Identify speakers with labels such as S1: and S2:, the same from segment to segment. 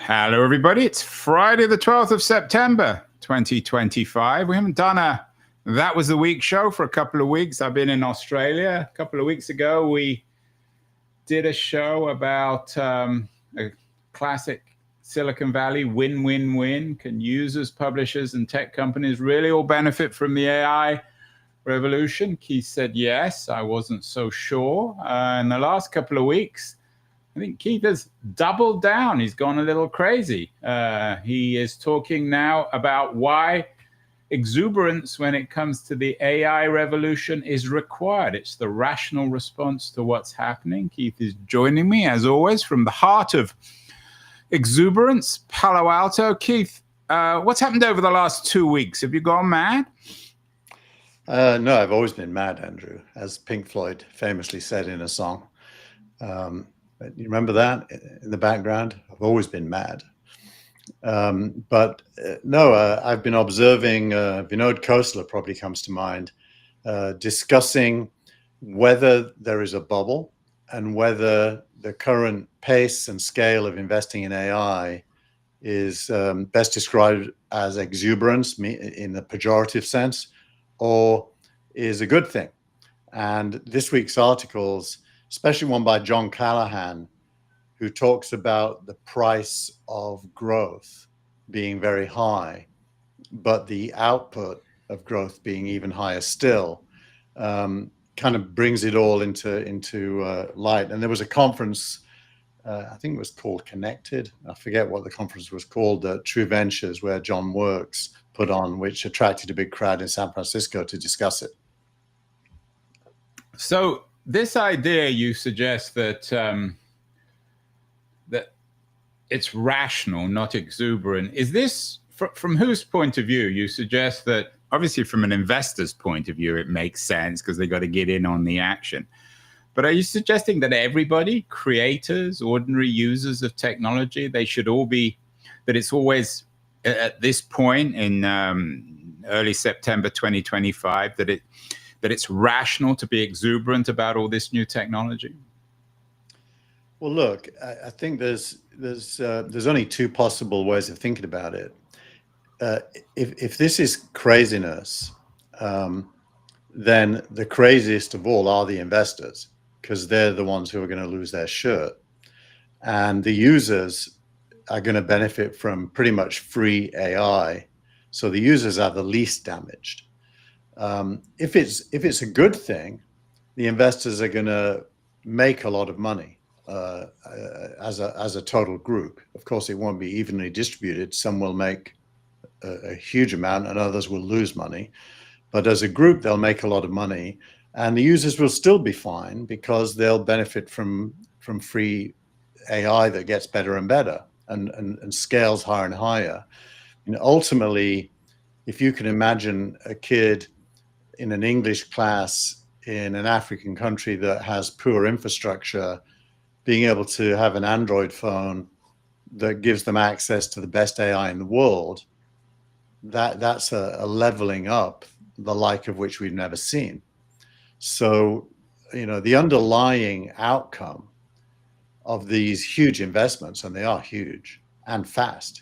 S1: Hello, everybody. It's Friday, the 12th of September, 2025. We haven't done a That Was the Week show for a couple of weeks. I've been in Australia. A couple of weeks ago, we did a show about a classic Silicon Valley win-win-win. Can users, publishers, and tech companies really all benefit from the AI revolution? Keith said yes. I wasn't so sure. In the last couple of weeks, I think Keith has doubled down. He's gone a little crazy. He is talking now about why exuberance when it comes to the AI revolution is required. It's the rational response to what's happening. Keith is joining me, as always, from the heart of Exuberance, Palo Alto. Keith, what's happened over the last 2 weeks? Have you gone mad?
S2: No, I've always been mad, Andrew, as Pink Floyd famously said in a song. You remember that in the background? I've always been mad. But I've been observing, Vinod Khosla probably comes to mind, discussing whether there is a bubble and whether the current pace and scale of investing in AI is best described as exuberance in the pejorative sense, or is a good thing. And this week's articles, especially one by John Callahan, who talks about the price of growth being very high, but the output of growth being even higher still, kind of brings it all into light. And there was a conference, I think it was called Connected. I forget what the conference was called, True Ventures, where John works, put on, which attracted a big crowd in San Francisco to discuss it.
S1: So this idea, you suggest that that it's rational, not exuberant. Is this from whose point of view? You suggest that obviously from an investor's point of view, it makes sense because they got to get in on the action. But are you suggesting that everybody, creators, ordinary users of technology, they should all be, that it's always at this point in early September 2025, that it's rational to be exuberant about all this new technology?
S2: Well, look, I think there's only two possible ways of thinking about it. If this is craziness, then the craziest of all are the investors, because they're the ones who are going to lose their shirt, and the users are going to benefit from pretty much free AI. So the users are the least damaged. If it's a good thing, the investors are going to make a lot of money as a total group. Of course, it won't be evenly distributed. Some will make a huge amount and others will lose money. But as a group, they'll make a lot of money, and the users will still be fine because they'll benefit from free AI that gets better and better and scales higher and higher. And ultimately, if you can imagine a kid in an English class in an African country that has poor infrastructure, being able to have an Android phone that gives them access to the best AI in the world, that's a leveling up, the like of which we've never seen. So, the underlying outcome of these huge investments, and they are huge and fast,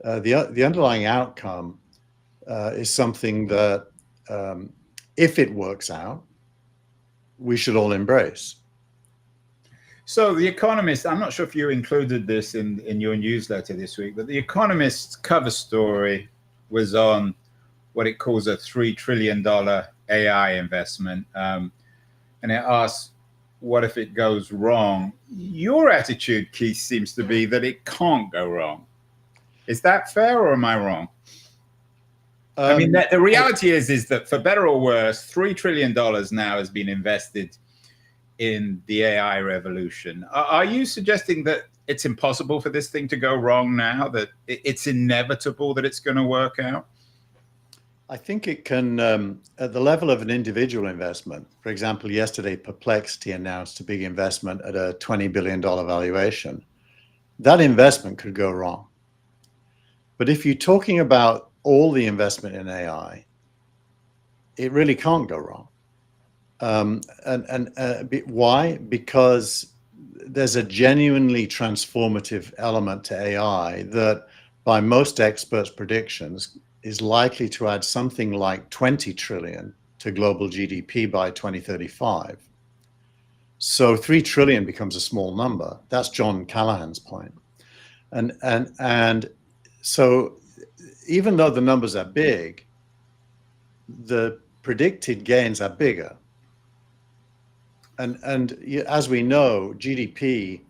S2: the underlying outcome is something that, if it works out, we should all embrace.
S1: So The Economist, I'm not sure if you included this in your newsletter this week, but The Economist's cover story was on what it calls a $3 trillion AI investment. And it asks, what if it goes wrong? Your attitude, Keith, seems to be that it can't go wrong. Is that fair, or am I wrong? I mean, the reality is that for better or worse, $3 trillion now has been invested in the AI revolution. Are you suggesting that it's impossible for this thing to go wrong now, that it's inevitable that it's going to work out?
S2: I think it can, at the level of an individual investment. For example, yesterday, Perplexity announced a big investment at a $20 billion valuation. That investment could go wrong. But if you're talking about all the investment in AI, it really can't go wrong. Why? Because there's a genuinely transformative element to AI that, by most experts' predictions, is likely to add something like 20 trillion to global GDP by 2035. So 3 trillion becomes a small number. That's John Callahan's point. And so even though the numbers are big, the predicted gains are bigger. And as we know, GDP,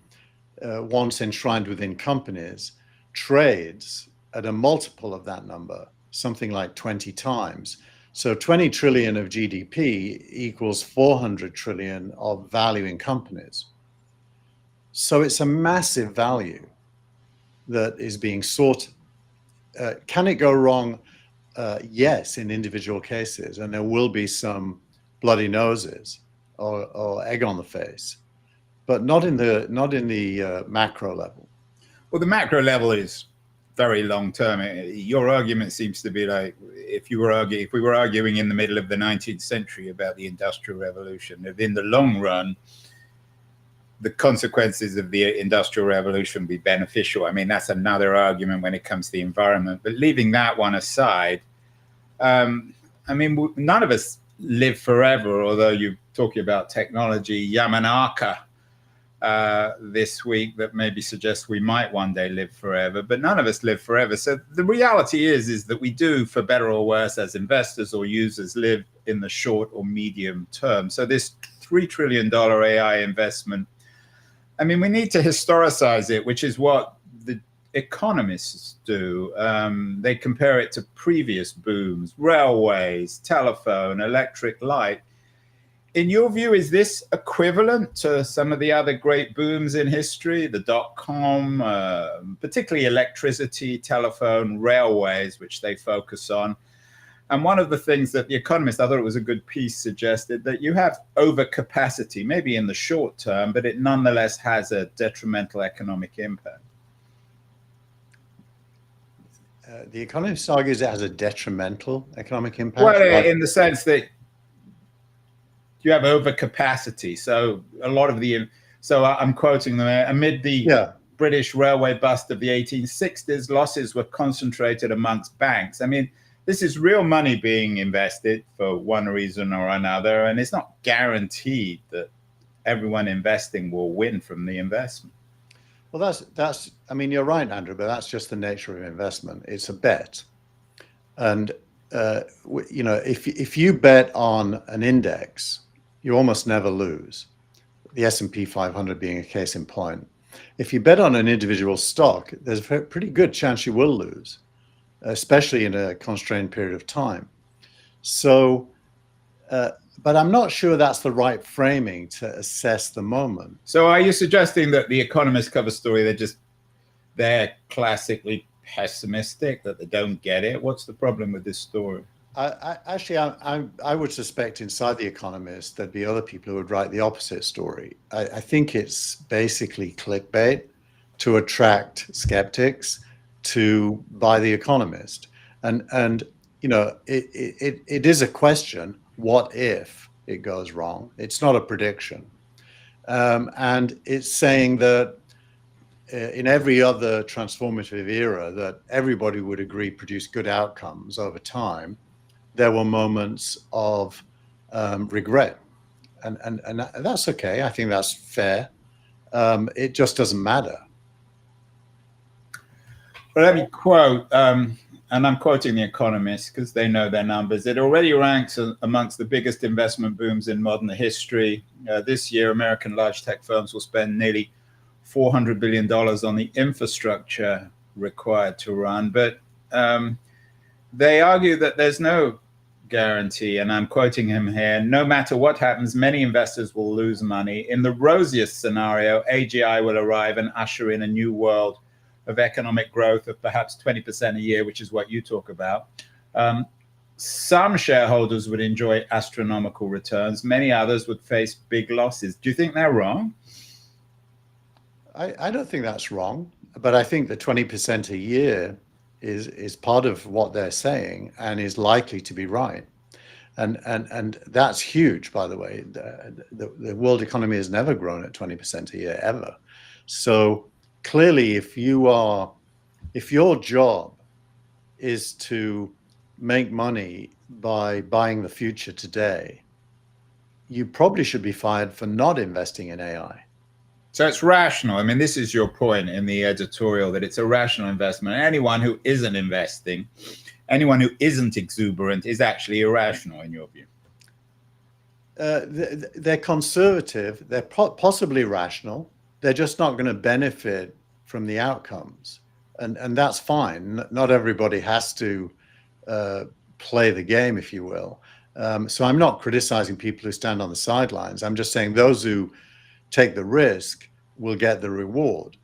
S2: once enshrined within companies, trades at a multiple of that number, something like 20 times. So 20 trillion of GDP equals 400 trillion of value in companies. So it's a massive value that is being sought. Can it go wrong? Yes, in individual cases, and there will be some bloody noses or egg on the face, but not in the macro level.
S1: Well, the macro level is very long term. Your argument seems to be like if we were arguing in the middle of the 19th century about the Industrial Revolution, that in the long run, the consequences of the Industrial Revolution be beneficial. I mean, that's another argument when it comes to the environment. But leaving that one aside, I mean, none of us live forever, although you're talking about technology. Yamanaka this week that maybe suggests we might one day live forever, but none of us live forever. So the reality is that we do, for better or worse, as investors or users, live in the short or medium term. So this $3 trillion AI investment, I mean, we need to historicize it, which is what the economists do. They compare it to previous booms, railways, telephone, electric light. In your view, is this equivalent to some of the other great booms in history, the dot-com, particularly electricity, telephone, railways, which they focus on? And one of the things that The Economist, I thought it was a good piece, suggested that you have overcapacity, maybe in the short term, but it nonetheless has a detrimental economic impact.
S2: The Economist argues it has a detrimental economic impact.
S1: Well, in the sense that you have overcapacity. So I'm quoting them, amid the British railway bust of the 1860s, losses were concentrated amongst banks. I mean, this is real money being invested for one reason or another, and it's not guaranteed that everyone investing will win from the investment.
S2: Well, that's. I mean, you're right, Andrew, but that's just the nature of investment. It's a bet, and if you bet on an index, you almost never lose. The S&P 500 being a case in point. If you bet on an individual stock, there's a pretty good chance you will lose, especially in a constrained period of time. So, but I'm not sure that's the right framing to assess the moment.
S1: So are you suggesting that the Economist cover story, they're classically pessimistic, that they don't get it? What's the problem with this story?
S2: I would suspect inside The Economist there'd be other people who would write the opposite story. I think it's basically clickbait to attract skeptics to buy The Economist. And it is a question, what if it goes wrong? It's not a prediction. And it's saying that in every other transformative era that everybody would agree produced good outcomes over time, there were moments of regret. And that's okay. I think that's fair. It just doesn't matter.
S1: Well, let me quote, and I'm quoting The Economist because they know their numbers. It already ranks amongst the biggest investment booms in modern history. This year, American large tech firms will spend nearly $400 billion on the infrastructure required to run. But they argue that there's no guarantee, and I'm quoting him here, no matter what happens, many investors will lose money. In the rosiest scenario, AGI will arrive and usher in a new world of economic growth of perhaps 20% a year, which is what you talk about. Some shareholders would enjoy astronomical returns. Many others would face big losses. Do you think they're wrong?
S2: I don't think that's wrong, but I think the 20% a year is part of what they're saying and is likely to be right. And that's huge, by the way. The world economy has never grown at 20% a year ever. So clearly, if your job is to make money by buying the future today, you probably should be fired for not investing in AI.
S1: So it's rational. I mean, this is your point in the editorial, that it's a rational investment. And anyone who isn't investing, anyone who isn't exuberant, is actually irrational, in your view.
S2: They're conservative. They're possibly rational. They're just not going to benefit from the outcomes, and that's fine. Not everybody has to play the game, if you will. So I'm not criticizing people who stand on the sidelines. I'm just saying those who take the risk will get the reward,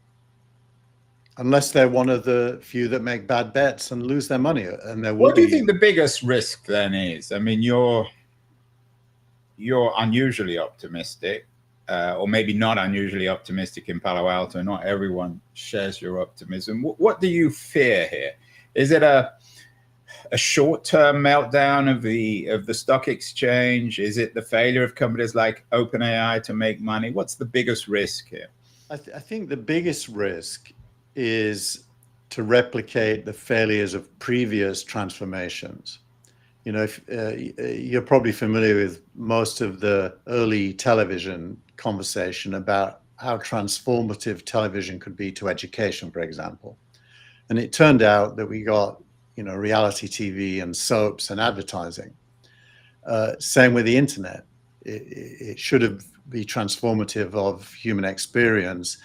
S2: unless they're one of the few that make bad bets and lose their money. And there will
S1: What do you
S2: be.
S1: think the biggest risk then is? I mean, you're unusually optimistic, or maybe not unusually optimistic in Palo Alto. Not everyone shares your optimism. What do you fear here? Is it a short-term meltdown of the stock exchange? Is it the failure of companies like OpenAI to make money? What's the biggest risk here?
S2: I think the biggest risk is to replicate the failures of previous transformations. You know, if you're probably familiar with most of the early television conversation about how transformative television could be to education, for example. And it turned out that we got, reality TV and soaps and advertising. Same with the internet. It should have been transformative of human experience.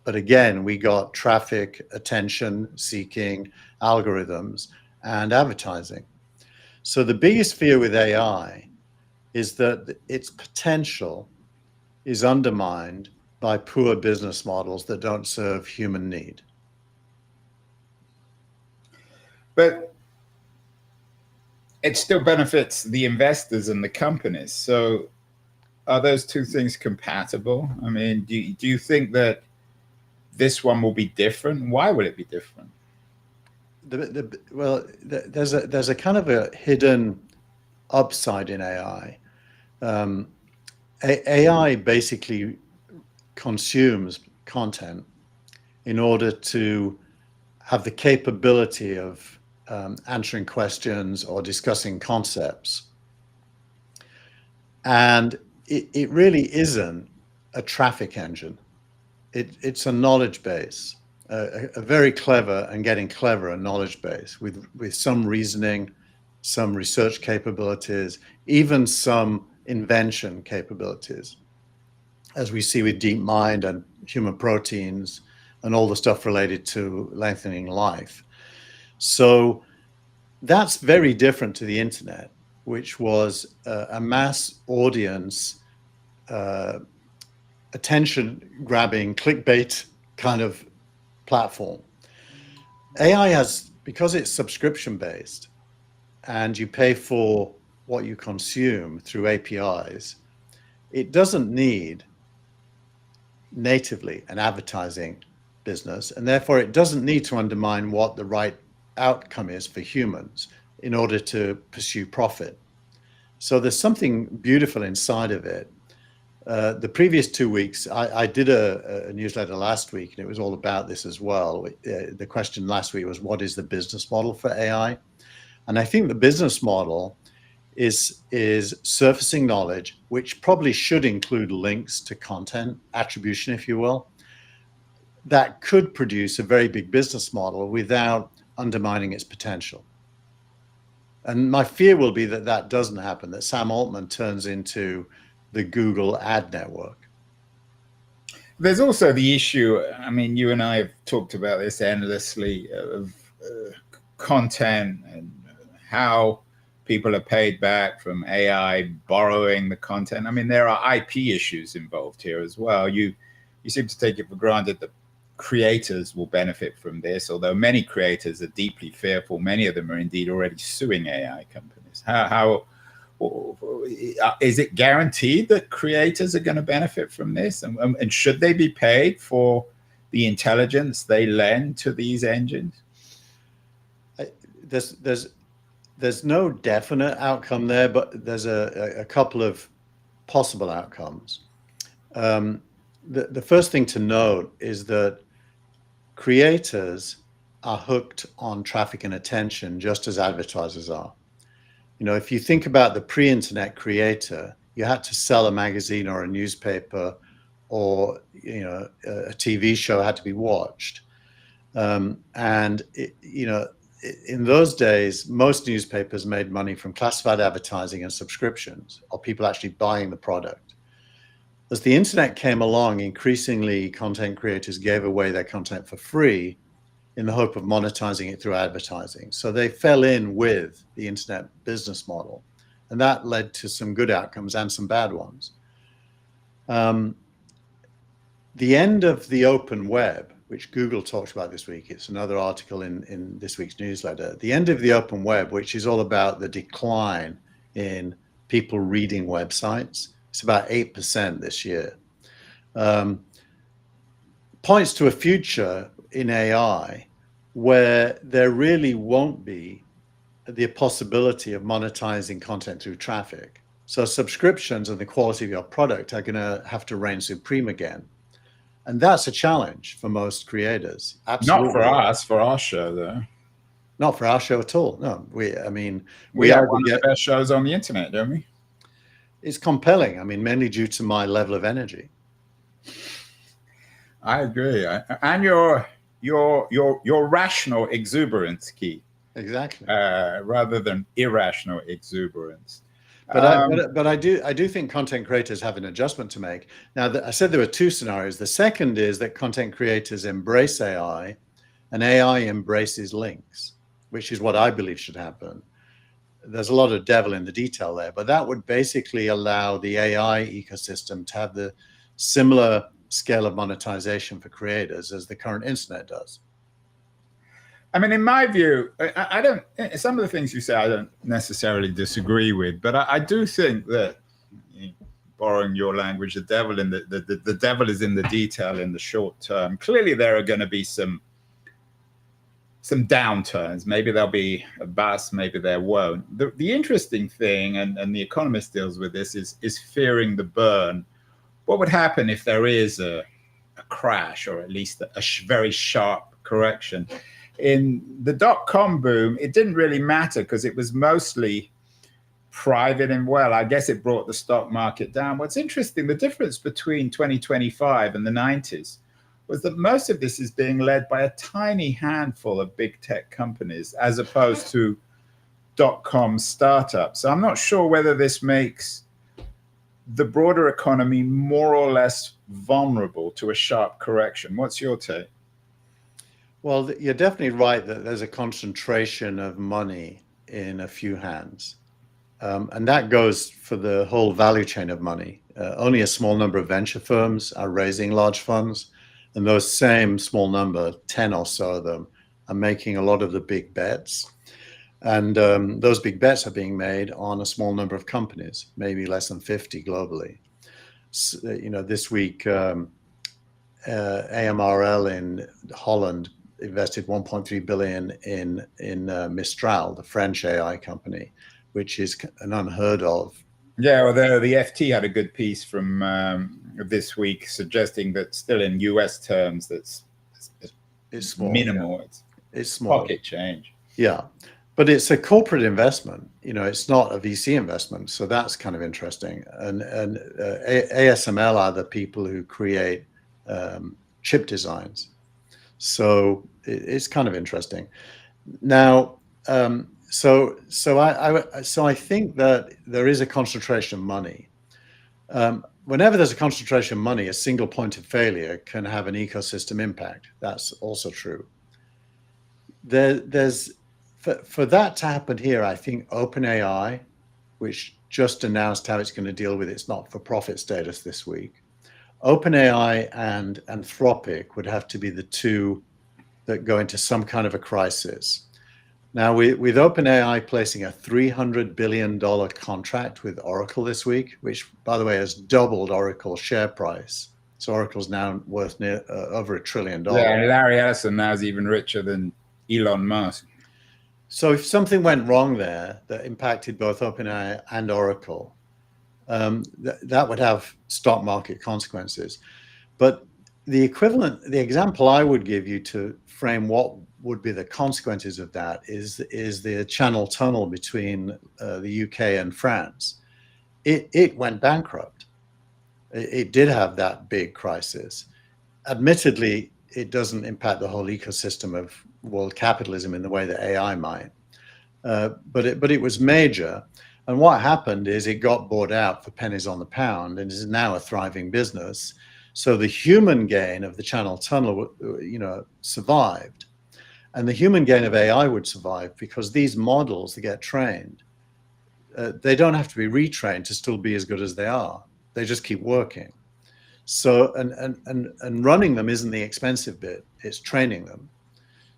S2: But again, we got traffic, attention seeking, algorithms, and advertising. So the biggest fear with AI is that its potential is undermined by poor business models that don't serve human need.
S1: But it still benefits the investors and the companies. So are those two things compatible? I mean, do you think that this one will be different? Why will it be different?
S2: Well, there's a kind of a hidden upside in AI. AI basically consumes content in order to have the capability of answering questions or discussing concepts. And it really isn't a traffic engine. It's a knowledge base. A very clever and getting cleverer knowledge base with some reasoning, some research capabilities, even some invention capabilities, as we see with DeepMind and human proteins and all the stuff related to lengthening life. So that's very different to the internet, which was a mass audience, attention-grabbing, clickbait kind of platform. AI has, because it's subscription-based and you pay for what you consume through APIs, it doesn't need natively an advertising business, and therefore it doesn't need to undermine what the right outcome is for humans in order to pursue profit. So there's something beautiful inside of it. The previous 2 weeks, I did a newsletter last week, and it was all about this as well. The question last week was, what is the business model for AI? And I think the business model is surfacing knowledge, which probably should include links to content, attribution, if you will, that could produce a very big business model without undermining its potential. And my fear will be that that doesn't happen, that Sam Altman turns into the Google ad network.
S1: There's also the issue, I mean, you and I have talked about this endlessly, of content and how people are paid back from AI borrowing the content. I mean, there are IP issues involved here as well. You seem to take it for granted that creators will benefit from this, although many creators are deeply fearful. Many of them are indeed already suing AI companies. How is it guaranteed that creators are going to benefit from this? And should they be paid for the intelligence they lend to these engines?
S2: there's no definite outcome there, but there's a couple of possible outcomes. The first thing to note is that creators are hooked on traffic and attention just as advertisers are. You know, if you think about the pre-internet creator, you had to sell a magazine or a newspaper, or a TV show had to be watched. In those days, most newspapers made money from classified advertising and subscriptions, or people actually buying the product. As the internet came along, increasingly content creators gave away their content for free in the hope of monetizing it through advertising. So they fell in with the internet business model, and that led to some good outcomes and some bad ones. The end of the open web, which Google talked about this week, it's another article in this week's newsletter. The end of the open web, which is all about the decline in people reading websites, it's about 8% this year, points to a future in AI where there really won't be the possibility of monetizing content through traffic. So subscriptions and the quality of your product are going to have to reign supreme again. And that's a challenge for most creators. Absolutely.
S1: Not for us, for our show, though.
S2: Not for our show at all. No, we
S1: are one of the best shows on the internet, don't we?
S2: It's compelling. I mean, mainly due to my level of energy.
S1: I agree. And your rational exuberance, Keith.
S2: Exactly.
S1: Rather than irrational exuberance.
S2: But I do think content creators have an adjustment to make. Now, I said there were two scenarios. The second is that content creators embrace AI, and AI embraces links, which is what I believe should happen. There's a lot of devil in the detail there, but that would basically allow the AI ecosystem to have the similar scale of monetization for creators as the current internet does.
S1: I mean, in my view, I don't. Some of the things you say, I don't necessarily disagree with, but I do think that, borrowing your language, the devil is in the detail in the short term. Clearly, there are going to be some downturns. Maybe there'll be a bust, maybe there won't. The interesting thing, and the Economist deals with this, is fearing the burn. What would happen if there is a crash, or at least a very sharp correction? In the dot-com boom, it didn't really matter because it was mostly private, and I guess it brought the stock market down. What's interesting, the difference between 2025 and the 90s was that most of this is being led by a tiny handful of big tech companies as opposed to dot-com startups. So I'm not sure whether this makes the broader economy more or less vulnerable to a sharp correction. What's your take?
S2: Well, you're definitely right that there's a concentration of money in a few hands. And that goes for the whole value chain of money. Only a small number of venture firms are raising large funds. And those same small number, 10 or so of them, are making a lot of the big bets. And those big bets are being made on a small number of companies, maybe less than 50 globally. So, this week, AMRL in Holland invested 1.3 billion in Mistral, the French AI company, which is an unheard of.
S1: Yeah, well, the FT had a good piece from this week suggesting that still in US terms, it's
S2: small,
S1: minimal.
S2: Yeah. It's small.
S1: Pocket change.
S2: Yeah, but it's a corporate investment. It's not a VC investment, so that's kind of interesting. And ASML are the people who create chip designs. So it's kind of interesting. Now, so I think that there is a concentration of money. Whenever there's a concentration of money, a single point of failure can have an ecosystem impact. That's also true. For that to happen here, I think OpenAI, which just announced how it's going to deal with its not-for-profit status this week, OpenAI and Anthropic would have to be the two that go into some kind of a crisis. Now, with OpenAI placing a $300 billion contract with Oracle this week, which, by the way, has doubled Oracle's share price. So Oracle's now worth over $1 trillion.
S1: Yeah, and Larry Ellison now is even richer than Elon Musk.
S2: So if something went wrong there that impacted both OpenAI and Oracle, that would have stock market consequences. But the example I would give you to frame what would be the consequences of that is the Channel Tunnel between the UK and France. It went bankrupt. It did have that big crisis. Admittedly, it doesn't impact the whole ecosystem of world capitalism in the way that AI might, but it was major. And what happened is it got bought out for pennies on the pound and is now a thriving business. So the human gain of the Channel Tunnel, survived, and the human gain of AI would survive because these models that get trained, they don't have to be retrained to still be as good as they are. They just keep working. So and running them isn't the expensive bit; it's training them.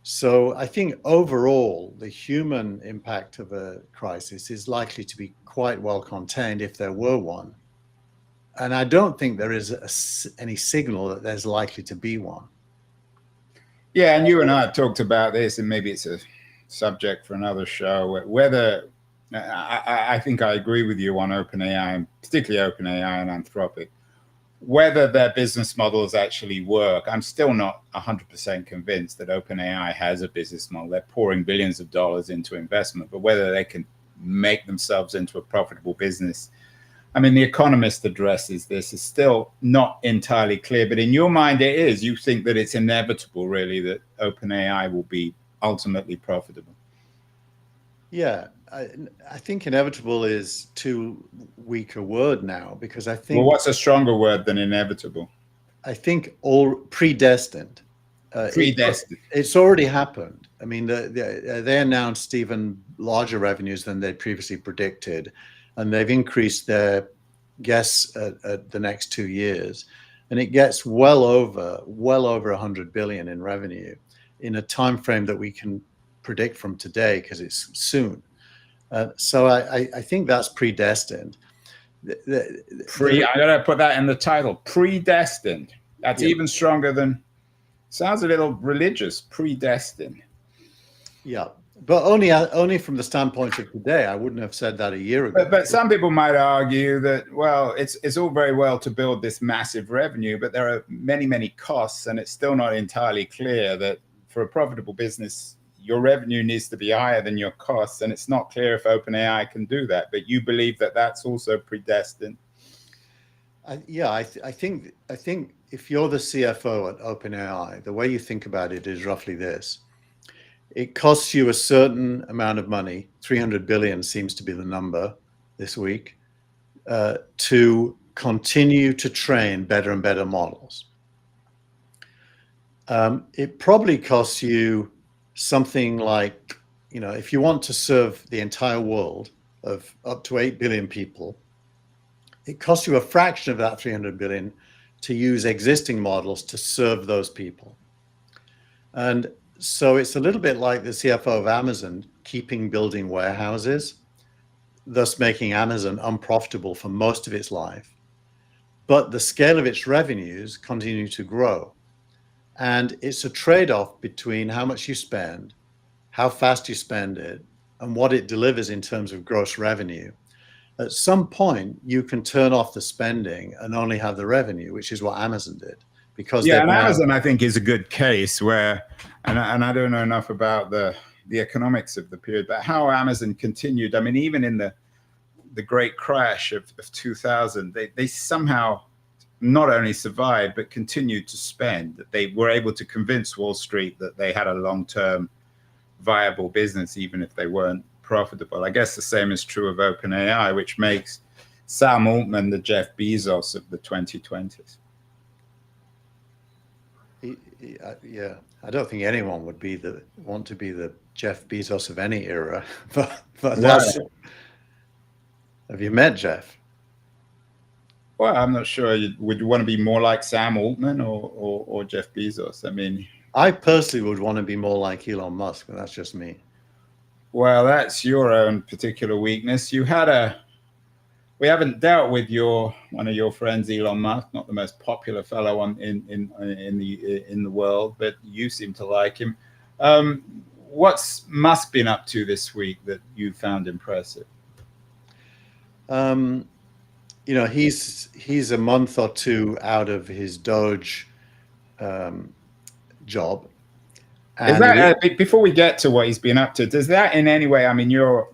S2: So I think overall, the human impact of a crisis is likely to be quite well contained if there were one. And I don't think there is any signal that there's likely to be one.
S1: Yeah, and you and I have talked about this, and maybe it's a subject for another show. Whether I think I agree with you on OpenAI, particularly OpenAI and Anthropic. Whether their business models actually work, I'm still not 100% convinced that OpenAI has a business model. They're pouring billions of dollars into investment, but whether they can make themselves into a profitable business, I mean, The Economist addresses this, is still not entirely clear. But in your mind, it is. You think that it's inevitable, really, that OpenAI will be ultimately profitable.
S2: Yeah, I think inevitable is too weak a word now, because I think,
S1: Well, what's a stronger word than inevitable?
S2: I think all predestined.
S1: Predestined.
S2: It's already happened. I mean, they announced even larger revenues than they previously predicted, and they've increased their guess at the next 2 years, and it gets well over 100 billion in revenue in a time frame that we can predict from today, because it's soon. So I think that's predestined.
S1: I gotta put that in the title. Predestined. That's
S2: Yeah.
S1: even stronger than. Sounds a little religious. Predestined.
S2: Yeah, but only from the standpoint of today. I wouldn't have said that a year ago.
S1: But some people might argue that, well, it's all very well to build this massive revenue, but there are many costs, and it's still not entirely clear that for a profitable business, your revenue needs to be higher than your costs, and it's not clear if OpenAI can do that. But you believe that that's also predestined.
S2: I think if you're the CFO at OpenAI, the way you think about it is roughly this: it costs you a certain amount of money, 300 billion seems to be the number this week, to continue to train better and better models. It probably costs you something like, if you want to serve the entire world of up to 8 billion people, it costs you a fraction of that 300 billion to use existing models to serve those people. And so it's a little bit like the CFO of Amazon keeping building warehouses, thus making Amazon unprofitable for most of its life. But the scale of its revenues continue to grow. And it's a trade-off between how much you spend, how fast you spend it, and what it delivers in terms of gross revenue. At some point, you can turn off the spending and only have the revenue, which is what Amazon did. Because
S1: yeah, and Amazon, I think, is a good case where, and I don't know enough about the economics of the period, but how Amazon continued. I mean, even in the great crash of 2000, they somehow not only survived, but continued to spend. That they were able to convince Wall Street that they had a long-term viable business, even if they weren't profitable. I guess the same is true of OpenAI, which makes Sam Altman the Jeff Bezos of the 2020s.
S2: Yeah, I don't think anyone would want to be the Jeff Bezos of any era. but that's, have you met Jeff?
S1: Well, I'm not sure. Would you want to be more like Sam Altman or Jeff Bezos? I mean,
S2: I personally would want to be more like Elon Musk, but that's just me.
S1: Well, that's your own particular weakness. We haven't dealt with one of your friends, Elon Musk, not the most popular fellow in the world, but you seem to like him. what's Musk been up to this week that you found impressive?
S2: He's a month or two out of his Doge job.
S1: Is that before we get to what he's been up to? Does that in any way? I mean, you're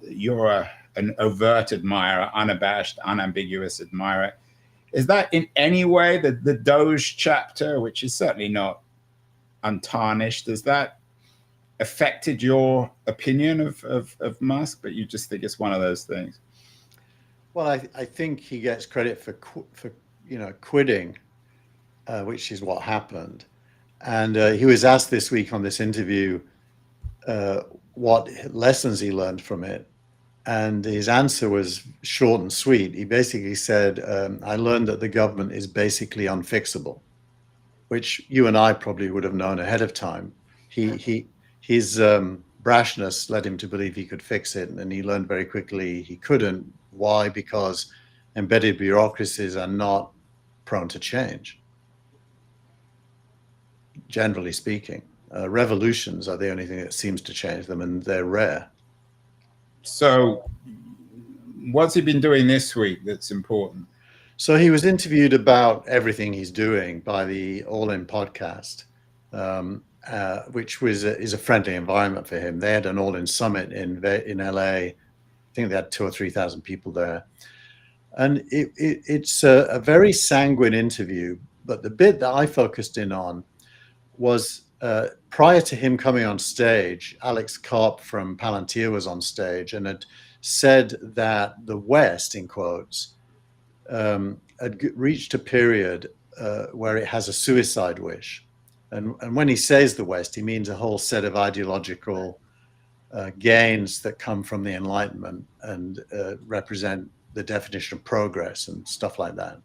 S1: an overt admirer, unabashed, unambiguous admirer. Is that in any way the Doge chapter, which is certainly not untarnished, has that affected your opinion of Musk? But you just think it's one of those things?
S2: Well, I think he gets credit for quitting, which is what happened. And he was asked this week on this interview what lessons he learned from it. And his answer was short and sweet. He basically said, I learned that the government is basically unfixable, which you and I probably would have known ahead of time. His brashness led him to believe he could fix it. And he learned very quickly he couldn't. Why? Because embedded bureaucracies are not prone to change. Generally speaking, revolutions are the only thing that seems to change them, and they're rare.
S1: So what's he been doing this week that's important?
S2: So he was interviewed about everything he's doing by the All In podcast, which is a friendly environment for him. They had an All In summit in LA. I think they had 2,000 or 3,000 people there. And it's a very sanguine interview. But the bit that I focused in on was prior to him coming on stage, Alex Karp from Palantir was on stage and had said that the West, in quotes, had reached a period where it has a suicide wish. And when he says the West, he means a whole set of ideological gains that come from the Enlightenment and represent the definition of progress and stuff like that.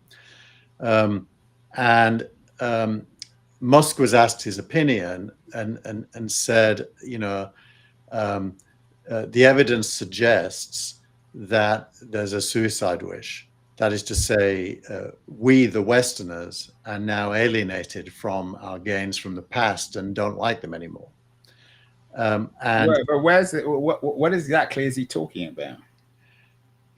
S2: Musk was asked his opinion and said, the evidence suggests that there's a suicide wish. That is to say, we, the Westerners, are now alienated from our gains from the past and don't like them anymore. But
S1: where's it? What exactly is he talking about?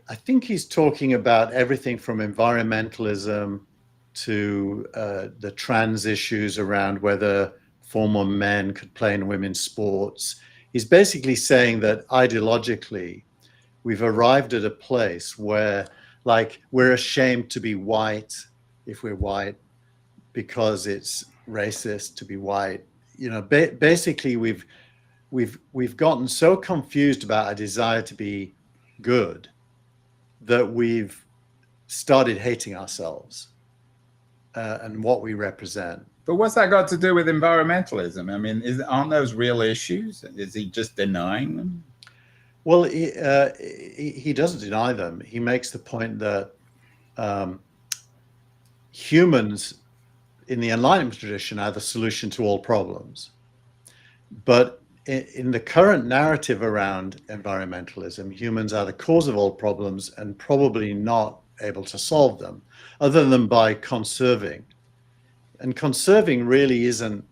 S2: I think he's talking about everything from environmentalism to the trans issues around whether former men could play in women's sports. He's basically saying that ideologically, we've arrived at a place where, like, we're ashamed to be white if we're white because it's racist to be white. Basically, we've gotten so confused about our desire to be good that we've started hating ourselves and what we represent.
S1: But what's that got to do with environmentalism? I mean, aren't those real issues? Is he just denying them?
S2: Well, he doesn't deny them. He makes the point that humans in the Enlightenment tradition are the solution to all problems. But in the current narrative around environmentalism, humans are the cause of all problems and probably not able to solve them, other than by conserving. And conserving really isn't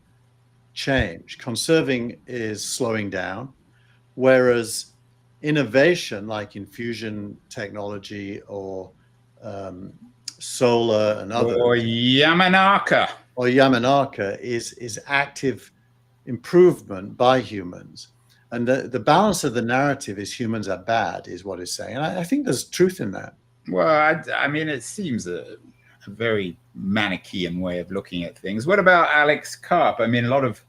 S2: change. Conserving is slowing down, whereas innovation, like in fusion technology or solar and other,
S1: or Yamanaka,
S2: is active improvement by humans. And the balance of the narrative is humans are bad, is what it's saying. And I think there's truth in that.
S1: Well, I mean, it seems a very Manichaean way of looking at things. What about Alex Karp? I mean, a lot of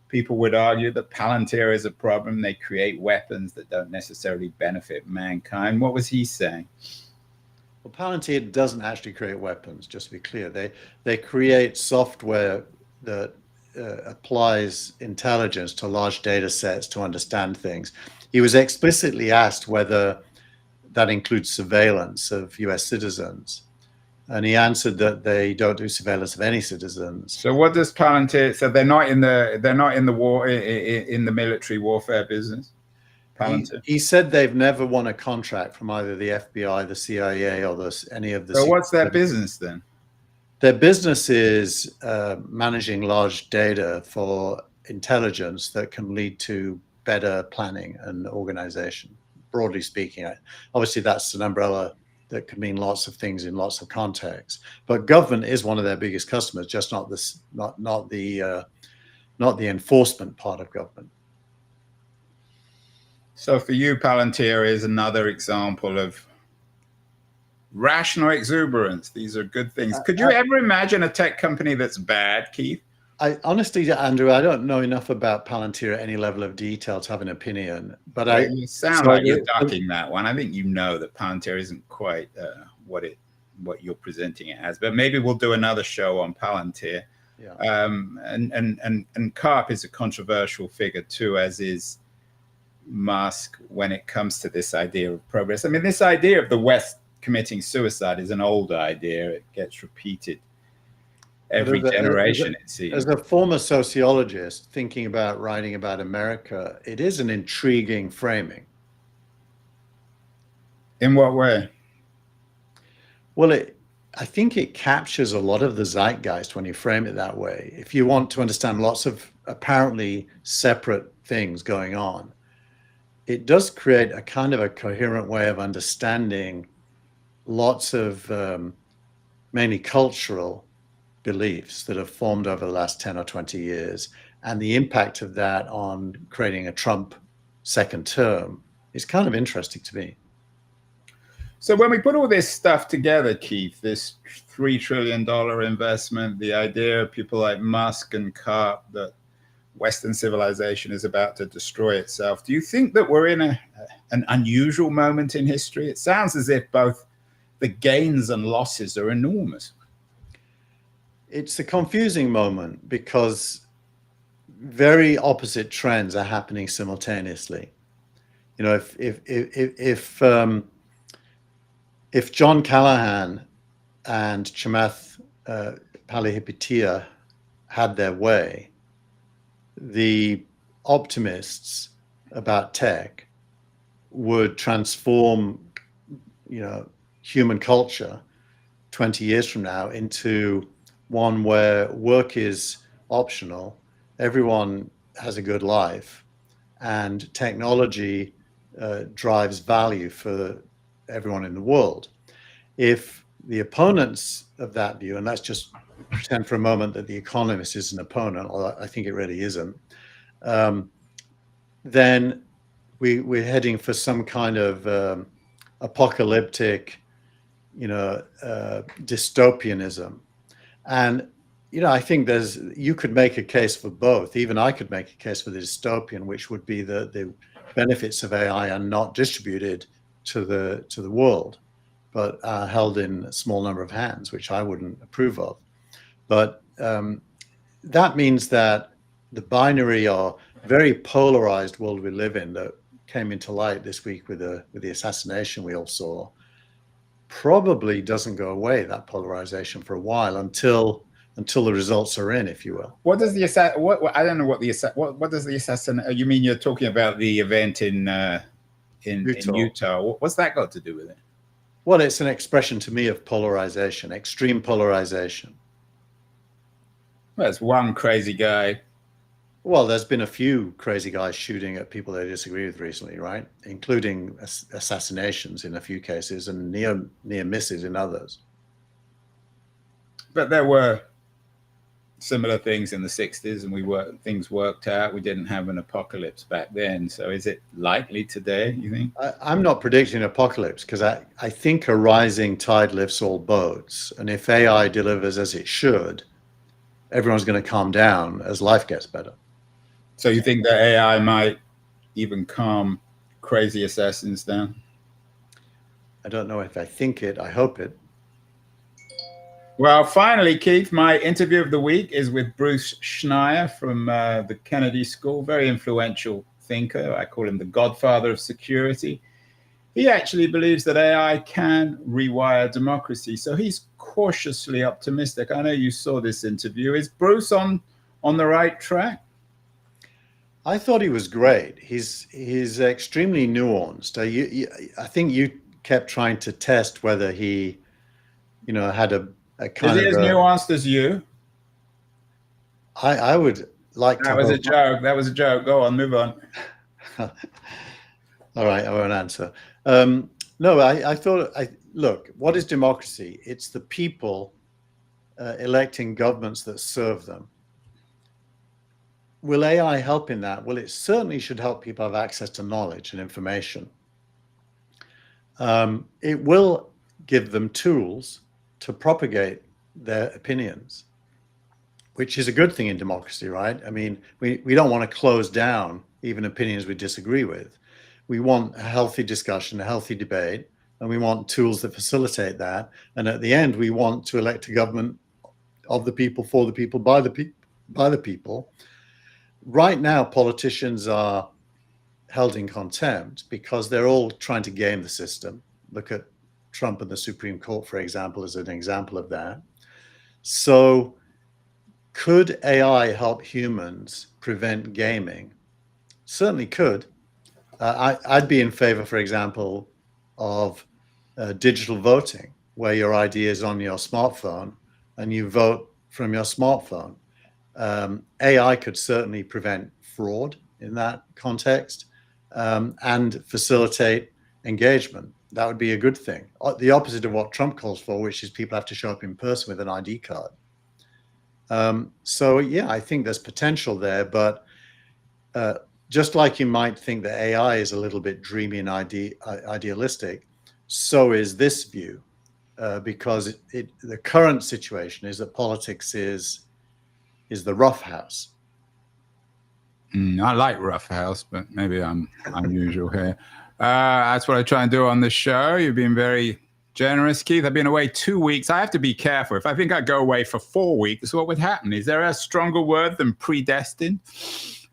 S1: people would argue that Palantir is a problem. They create weapons that don't necessarily benefit mankind. What was he saying?
S2: Well, Palantir doesn't actually create weapons, just to be clear. They create software that applies intelligence to large data sets to understand things. He was explicitly asked whether that includes surveillance of US citizens. And he answered that they don't do surveillance of any citizens.
S1: So what does Palantir? So they're not in the war in the military warfare business. Palantir.
S2: He said they've never won a contract from either the FBI, the CIA, or any of the.
S1: So what's their business then?
S2: Their business is managing large data for intelligence that can lead to better planning and organization, broadly speaking. Obviously, that's an umbrella that could mean lots of things in lots of contexts. But government is one of their biggest customers, just not this, not the enforcement part of government.
S1: So for you, Palantir is another example of rational exuberance. These are good things. Could you ever imagine a tech company that's bad, Keith?
S2: I honestly, Andrew, I don't know enough about Palantir at any level of detail to have an opinion. But
S1: you sound like you're ducking that one. I think you know that Palantir isn't quite what you're presenting it as. But maybe we'll do another show on Palantir.
S2: Yeah.
S1: And Karp is a controversial figure too, as is Musk when it comes to this idea of progress. I mean, this idea of the West committing suicide is an old idea. It gets repeated every generation, it seems.
S2: As a former sociologist thinking about writing about America, it is an intriguing framing.
S1: In what way?
S2: Well, I think it captures a lot of the zeitgeist when you frame it that way. If you want to understand lots of apparently separate things going on, it does create a kind of a coherent way of understanding lots of mainly cultural beliefs that have formed over the last 10 or 20 years, and the impact of that on creating a Trump second term is kind of interesting to me.
S1: So when we put all this stuff together, Keith, this $3 trillion investment, the idea of people like Musk and Karp that Western civilization is about to destroy itself, do you think that we're in an unusual moment in history? It sounds as if both the gains and losses are enormous.
S2: It's a confusing moment because very opposite trends are happening simultaneously. You know, if John Callahan and Chamath Palihapitiya had their way, the optimists about tech would transform, you know, human culture 20 years from now into one where work is optional, everyone has a good life, and technology drives value for everyone in the world. If the opponents of that view, and let's just pretend for a moment that The Economist is an opponent, although I think it really isn't, then we're heading for some kind of apocalyptic, you know, dystopianism. And, you know, I think you could make a case for both. Even I could make a case for the dystopian, which would be the benefits of AI are not distributed to the world, but are held in a small number of hands, which I wouldn't approve of. But that means that the binary or very polarized world we live in that came into light this week with the assassination we all saw probably doesn't go away, that polarization, for a while until the results are in, if you will.
S1: What does the I don't know what does the assassin? You mean you're talking about the event in Utah? What's that got to do with it?
S2: Well, it's an expression to me of polarization, extreme polarization.
S1: Well, it's one crazy guy.
S2: Well, there's been a few crazy guys shooting at people they disagree with recently, right? Including assassinations in a few cases and near misses in others.
S1: But there were similar things in the 60s, and things worked out. We didn't have an apocalypse back then. So is it likely today, you think?
S2: I'm not predicting an apocalypse because I think a rising tide lifts all boats. And if AI delivers as it should, everyone's going to calm down as life gets better.
S1: So you think that AI might even calm crazy assassins down?
S2: I don't know if I think it. I hope it.
S1: Well, finally, Keith, my interview of the week is with Bruce Schneier from the Kennedy School, very influential thinker. I call him the godfather of security. He actually believes that AI can rewire democracy. So he's cautiously optimistic. I know you saw this interview. Is Bruce on the right track?
S2: I thought he was great. He's extremely nuanced. I think you kept trying to test whether he, you know, had a kind of.
S1: Is he as nuanced as you?
S2: I would like to.
S1: That was a joke. That was a joke. Go on, move on.
S2: All right, I won't answer. No, I thought, look, what is democracy? It's the people electing governments that serve them. Will AI help in that? Well, it certainly should help people have access to knowledge and information. It will give them tools to propagate their opinions, which is a good thing in democracy, right? I mean, we don't want to close down even opinions we disagree with. We want a healthy discussion, a healthy debate, and we want tools that facilitate that. And at the end, we want to elect a government of the people, for the people, by the people. Right now, politicians are held in contempt because they're all trying to game the system. Look at Trump and the Supreme Court, for example, as an example of that. So could AI help humans prevent gaming? Certainly could. I'd be in favor, for example, of digital voting, where your ID is on your smartphone and you vote from your smartphone. AI could certainly prevent fraud in that context and facilitate engagement. That would be a good thing. The opposite of what Trump calls for, which is people have to show up in person with an ID card. So yeah, I think there's potential there, but just like you might think that AI is a little bit dreamy and idealistic, so is this view, because the current situation is that politics is the rough house.
S1: I like rough house, but maybe I'm unusual here. That's what I try and do on the show. You've been very generous, Keith. I've been away 2 weeks. I have to be careful. If I think I go away for 4 weeks, what would happen? Is there a stronger word than predestined?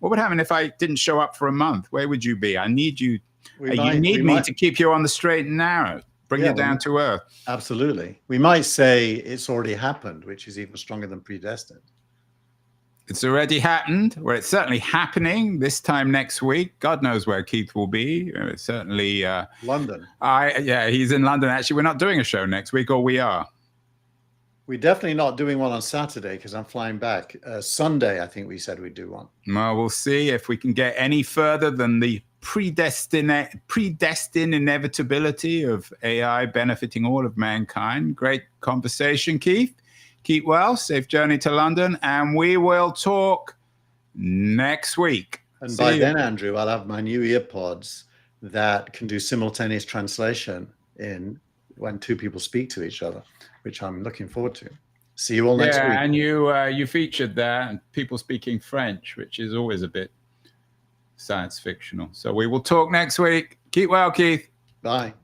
S1: What would happen if I didn't show up for a month? Where would you be? I need you. You need me to keep you on the straight and narrow, bring you down to earth.
S2: Absolutely. We might say it's already happened, which is even stronger than predestined.
S1: It's already happened, or it's certainly happening this time next week. God knows where Keith will be. Certainly
S2: London.
S1: Yeah, he's in London. Actually, we're not doing a show next week, or we are.
S2: We're definitely not doing one on Saturday because I'm flying back. Sunday, I think we said we'd do one.
S1: Well, we'll see if we can get any further than the predestined inevitability of AI benefiting all of mankind. Great conversation, Keith. Keep well, safe journey to London, and we will talk next week.
S2: And by then, Andrew, I'll have my new earpods that can do simultaneous translation in when two people speak to each other, which I'm looking forward to. See you all next week.
S1: Yeah, and you featured that, people speaking French, which is always a bit science fictional. So we will talk next week. Keep well, Keith.
S2: Bye.